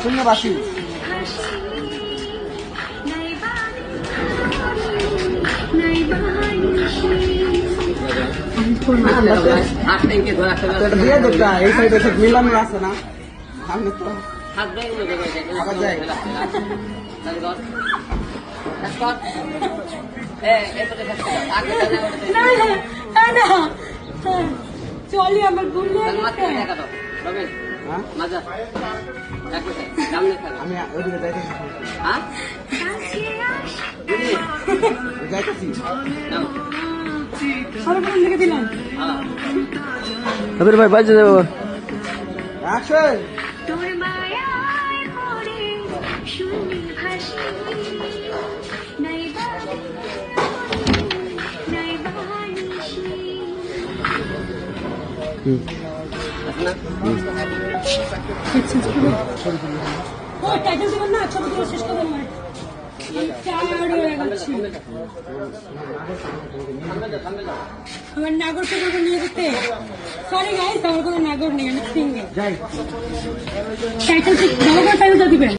শূন্যবাসী দিয়ে দেখটা এই সাইডে সব মিলানো আছে না সামনে তো আবার যাই চলি আমার ঘুরলে আমি ওইদিকে যাইতেছি যাইতেছি লিখে দিলাম ভাই বাজে যাবো অ্যাকশন টাইটেল দিবেন না ছবিগুলো শেষ করবেন না আমার নাগরকে কোনো নিয়ে যেতে সরি গাইস আমার কোনো নাগর নেই আমি সিঙ্গেল টাইটেল ঠিক ভালো করে টাইটেল দিবেন